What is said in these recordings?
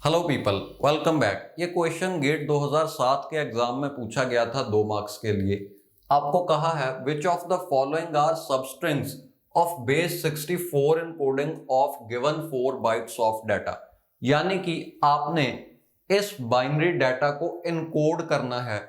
Hello people, welcome back. ये question gate 2007 के exam में पूछा गया था 2 मार्क्स के लिए। आपको कहा है which of the following are substrings of base 64 encoding of given 4 bytes of data. यानी कि आपने इस बाइनरी डाटा को इनकोड करना है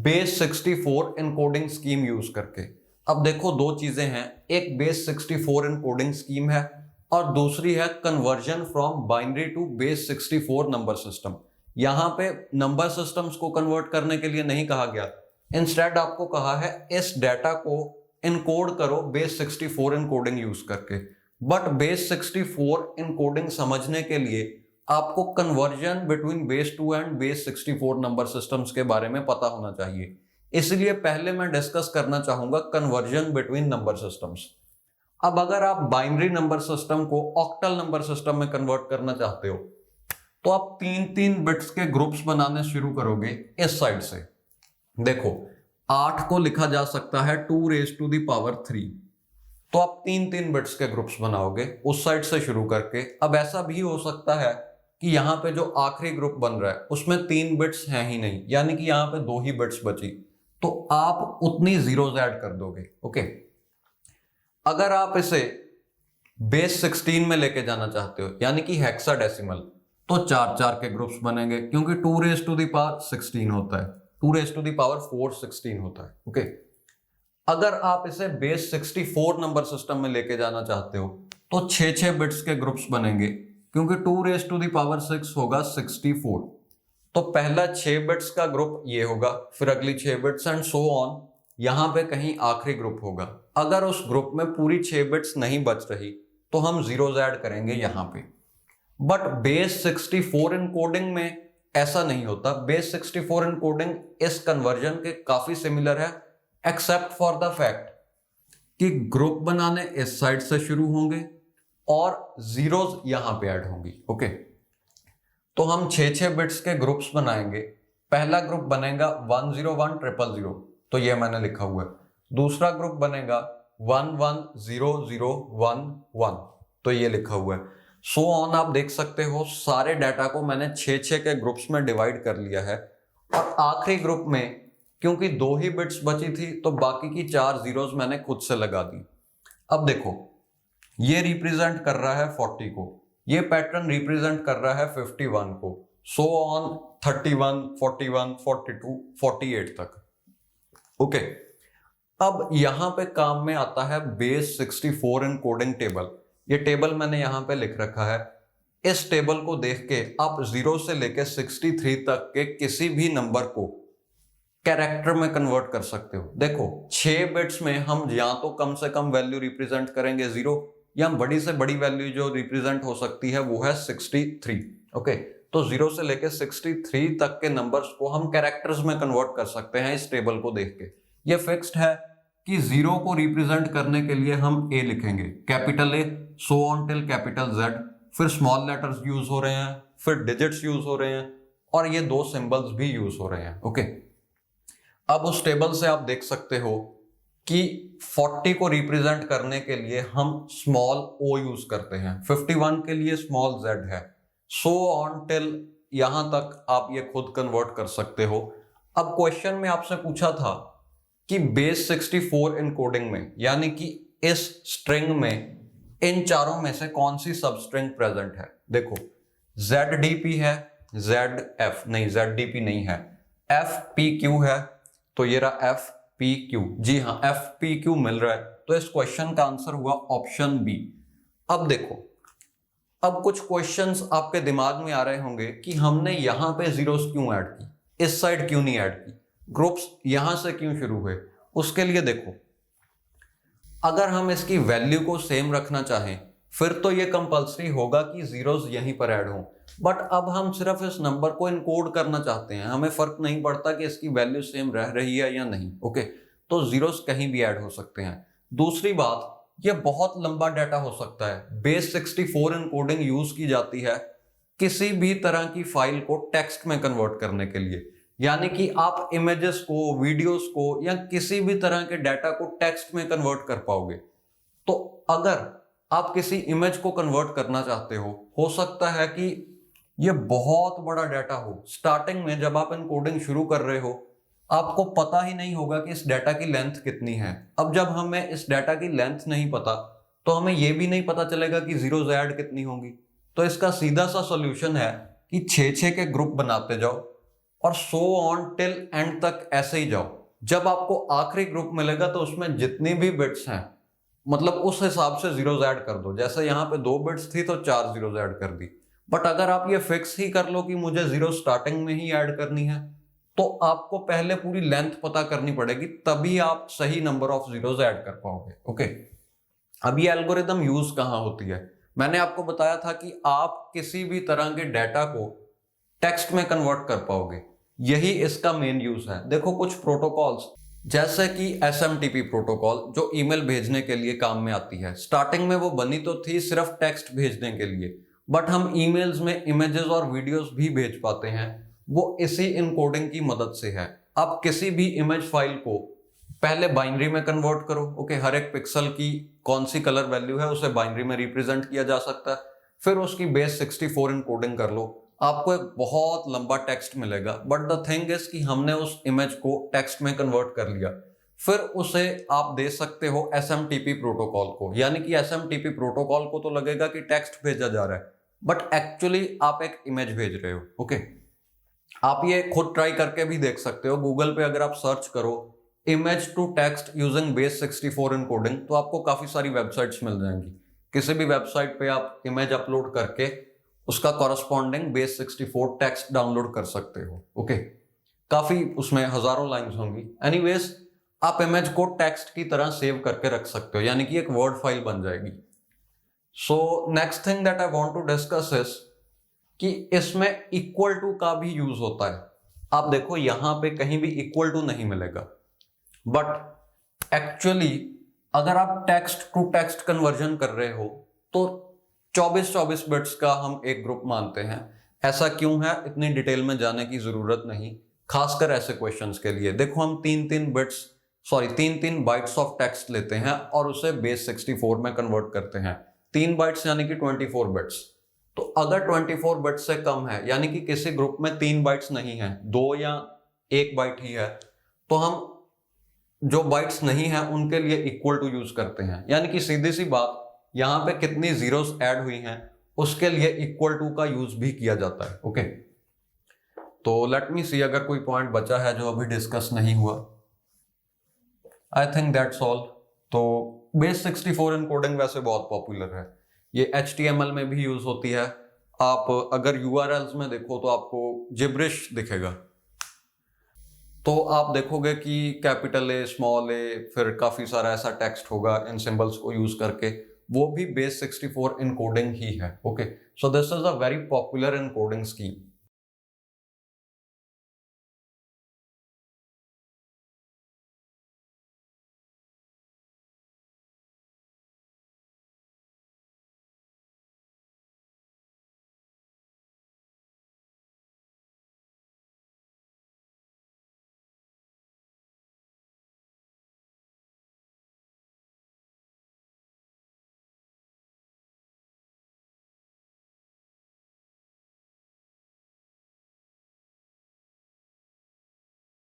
बेस 64 इनकोडिंग स्कीम यूज करके। अब देखो, दो चीजें हैं, एक बेस 64 इनकोडिंग स्कीम है और दूसरी है conversion from binary to base 64 number system. यहां पे नंबर सिस्टम्स को कन्वर्ट करने के लिए नहीं कहा गया, इंस्टेड आपको कहा है इस डाटा को इनकोड करो बेस 64 इनकोडिंग यूज करके। बट बेस 64 इनकोडिंग समझने के लिए आपको conversion between base 2 and base 64 number systems के बारे में पता होना चाहिए। इसलिए पहले मैं डिस्कस करना चाहूंगा कन्वर्जन बिटवीन नंबर सिस्टम्स। अब अगर आप बाइनरी नंबर सिस्टम को ऑक्टल नंबर सिस्टम में कन्वर्ट करना चाहते हो तो आप 3-3 बिट्स के ग्रुप्स बनाने शुरू करोगे। इस साइड से देखो, 8 को लिखा जा सकता है 2 रेज टू दी पावर 3, तो आप 3-3 बिट्स के ग्रुप्स बनाओगे उस साइड से शुरू करके। अब ऐसा भी हो सकता है कि यहां पे जो आखिरी ग्रुप बन रहा है उसमें 3 बिट्स हैं ही नहीं, यानी कि यहां पे 2 ही बिट्स बची, तो आप उतनी जीरोज ऐड कर दोगे। ओके, अगर आप इसे बेस 16 में लेके जाना चाहते हो यानी कि हेक्साडेसिमल, तो 4-4 के ग्रुप्स बनेंगे, क्योंकि 2 रेज टू दी पावर 16 होता है, 2 रेज टू दी पावर 4 16 होता है। ओके, अगर आप इसे बेस 64 नंबर सिस्टम में लेके जाना चाहते हो तो 6-6 बिट्स के ग्रुप्स बनेंगे, क्योंकि 2 रेज टू दी पावर 6 होगा 64। तो पहला 6 बिट्स का ग्रुप ये होगा, फिर अगली 6 बिट्स एंड सो ऑन, यहां पे कहीं आखिरी ग्रुप होगा। अगर उस ग्रुप में पूरी 6 बिट्स नहीं बच रही तो हम जीरोज ऐड करेंगे यहां पे। बट बेस 64 इनकोडिंग में ऐसा नहीं होता। बेस 64 इनकोडिंग इस कन्वर्जन के काफी सिमिलर है, एक्सेप्ट फॉर द फैक्ट कि ग्रुप बनाने इस साइड से शुरू होंगे और जीरोज यहां पे ऐड होंगी। ओके, तो हम 6-6 बिट्स के ग्रुप्स बनाएंगे। पहला ग्रुप बनेगा 10100, तो ये मैंने लिखा हुआ है। दूसरा ग्रुप बनेगा 110011, तो ये लिखा हुआ है। सो ऑन आप देख सकते हो, सारे डाटा को मैंने 6-6 के ग्रुप्स में डिवाइड कर लिया है। और आखिरी ग्रुप में क्योंकि 2 ही बिट्स बची थी तो बाकी की 4 जीरोज मैंने खुद से लगा दी। अब देखो, ये रिप्रेजेंट कर रहा है 40 को, ये पैटर्न रिप्रेजेंट कर रहा है 51 को, सो ऑन 31 41 42 48 तक। ओके, अब यहां पे काम में आता है बेस 64 इनकोडिंग टेबल। ये टेबल मैंने यहां पे लिख रखा है। इस टेबल को देख के आप 0 से लेके 63 तक के किसी भी नंबर को कैरेक्टर में कन्वर्ट कर सकते हो। देखो, 6 बिट्स में हम या तो कम से कम वैल्यू रिप्रेजेंट करेंगे 0, या बड़ी से बड़ी वैल्यू जो रिप्रेजेंट हो सकती है वो है 63। ओके, तो 0 से लेके 63 तक के नंबर्स को हम कैरेक्टर्स में कन्वर्ट कर सकते हैं इस टेबल को देख के। ये फिक्स्ड है कि 0 को रिप्रेजेंट करने के लिए हम ए लिखेंगे, capital A, so on till capital Z, फिर स्मॉल लेटर्स यूज हो रहे हैं, फिर डिजिट्स यूज हो रहे हैं, और ये 2 सिंबल्स भी यूज हो रहे हैं। ओके, अब उस टेबल से आप देख सकते हो कि 40 को रिप्रेजेंट करने के लिए हम स्मॉल ओ यूज करते हैं, 51 के लिए स्मॉल जेड है, सो ऑन टिल यहां तक आप ये खुद कन्वर्ट कर सकते हो। अब क्वेश्चन में आपसे पूछा था कि बेस 64 इनकोडिंग में, यानी कि इस स्ट्रिंग में इन चारों में से कौन सी सब स्ट्रिंग प्रेजेंट है। देखो, ZDP है, ZF नहीं, ZDP नहीं है, FPQ है, तो ये रहा FPQ। जी हाँ, FPQ मिल रहा है, तो इस क्वेश्चन का आंसर हुआ ऑप्शन बी। अब देखो, अब कुछ क्वेश्चंस आपके दिमाग में आ रहे होंगे कि हमने यहां पे जीरोस क्यों ऐड की, इस साइड क्यों नहीं ऐड की, ग्रुप्स यहां से क्यों शुरू हुए। उसके लिए देखो, अगर हम इसकी वैल्यू को सेम रखना चाहें फिर तो ये कंपलसरी होगा कि जीरोस यहीं पर ऐड हों। बट अब हम सिर्फ इस नंबर को इनकोड करना चाहते हैं, हमें फर्क नहीं पड़ता कि इसकी वैल्यू सेम रह रही है या नहीं। ओके, तो जीरोस कहीं भी ऐड हो सकते हैं। दूसरी बात, ये बहुत लंबा डाटा हो सकता है। बेस 64 इनकोडिंग यूज की जाती है किसी भी तरह की फाइल को टेक्स्ट में कन्वर्ट करने के लिए, यानी कि आप इमेजेस को, वीडियोस को या किसी भी तरह के डाटा को टेक्स्ट में कन्वर्ट कर पाओगे। तो अगर आप किसी इमेज को कन्वर्ट करना चाहते हो सकता है कि ये बहुत बड़ा डाटा हो, स्टार्टिंग में जब आप इनकोडिंग शुरू कर रहे हो आपको पता ही नहीं होगा कि इस डाटा की लेंथ कितनी है। अब जब हमें इस डाटा की लेंथ नहीं पता तो हमें यह भी नहीं पता चलेगा कि जीरोस ऐड कितनी होंगी। तो इसका सीधा सा सॉल्यूशन है कि 6-6 के ग्रुप बनाते जाओ और सो ऑन टिल एंड तक ऐसे ही जाओ। जब आपको आखिरी ग्रुप मिलेगा तो उसमें जितनी भी बिट्स हैं मतलब उस हिसाब से जीरोस ऐड कर दो। जैसे यहाँ पे 2 बिट्स थी तो 4 जीरोस ऐड कर दी। बट अगर आप ये फिक्स ही कर लो कि मुझे जीरो स्टार्टिंग में ही ऐड करनी है तो आपको पहले पूरी लेंथ पता करनी पड़ेगी, तभी आप सही नंबर ऑफ जीरोस ऐड कर पाओगे। ओके, अब ये एल्गोरिदम यूज कहां होती है? मैंने आपको बताया था कि आप किसी भी तरह के डाटा को टेक्स्ट में कन्वर्ट कर पाओगे, यही इसका मेन यूज है। देखो कुछ प्रोटोकॉल्स जैसे कि SMTP प्रोटोकॉल जो ईमेल भेजने के लिए काम में आती है, स्टार्टिंग में वो बनी तो थी सिर्फ टेक्स्ट भेजने के लिए, बट हम ईमेल्स में इमेजेस और वीडियोस भी भेज पाते हैं, वो इसी इनकोडिंग की मदद से है। आप किसी भी इमेज फाइल को पहले बाइनरी में कन्वर्ट करो। ओके, हर एक पिक्सल की कौन सी कलर वैल्यू है उसे बाइनरी में रिप्रेजेंट किया जा सकता है, फिर उसकी बेस 64 इनकोडिंग कर लो, आपको एक बहुत लंबा टेक्स्ट मिलेगा। बट द थिंग इज कि हमने उस इमेज को टेक्स्ट में कन्वर्ट कर लिया, फिर उसे आप दे सकते हो SMTP प्रोटोकॉल को। यानी कि SMTP प्रोटोकॉल को तो लगेगा कि टेक्स्ट भेजा जा रहा है, बट एक्चुअली आप एक इमेज भेज रहे हो। ओके, आप ये खुद ट्राई करके भी देख सकते हो। गूगल पे अगर आप सर्च करो image to text using base 64 encoding तो आपको काफी सारी वेबसाइट्स मिल जाएंगी। किसी भी वेबसाइट पे आप इमेज अपलोड करके उसका कॉरस्पॉन्डिंग बेस 64 टेक्स्ट डाउनलोड कर सकते हो। ओके, काफी उसमें हजारों लाइंस होंगी। एनीवेज, आप इमेज को टेक्स्ट की तरह सेव करके रख सकते हो, यानी कि एक वर्ड फाइल बन जाएगी। So next thing that I want to discuss is कि इसमें इक्वल टू का भी यूज होता है। आप देखो यहां पे कहीं भी इक्वल टू नहीं मिलेगा, बट एक्चुअली अगर आप टेक्स्ट टू टेक्स्ट कन्वर्जन कर रहे हो तो 24-24 बिट्स का हम एक ग्रुप मानते हैं। ऐसा क्यों है इतनी डिटेल में जाने की जरूरत नहीं, खासकर ऐसे क्वेश्चंस के लिए। देखो हम 3-3 बाइट्स ऑफ टेक्स्ट लेते हैं और उसे बेस 64 में कन्वर्ट करते हैं। 3 बाइट्स यानी कि 24 बिट्स। तो अगर 24 बिट्स से कम है यानी कि किसी ग्रुप में 3 बाइट्स नहीं है, 2 या 1 बाइट ही है, तो हम जो बाइट्स नहीं है उनके लिए इक्वल टू यूज करते हैं। यानी कि सीधी सी बात, यहां पे कितनी जीरोस ऐड हुई हैं उसके लिए इक्वल टू का यूज भी किया जाता है। ओके, तो लेट मी सी अगर कोई पॉइंट बचा है जो अभी डिस्कस नहीं हुआ। I think that's all. तो बेस 64 इनकोडिंग वैसे बहुत पॉपुलर है, ये HTML में भी यूज होती है। आप अगर URLs में देखो तो आपको जिब्रिश दिखेगा, तो आप देखोगे कि कैपिटल A, स्मॉल a, फिर काफी सारा ऐसा टेक्स्ट होगा इन सिंबल्स को यूज करके, वो भी बेस 64 इनकोडिंग ही है। Okay, so this is a very popular encoding scheme.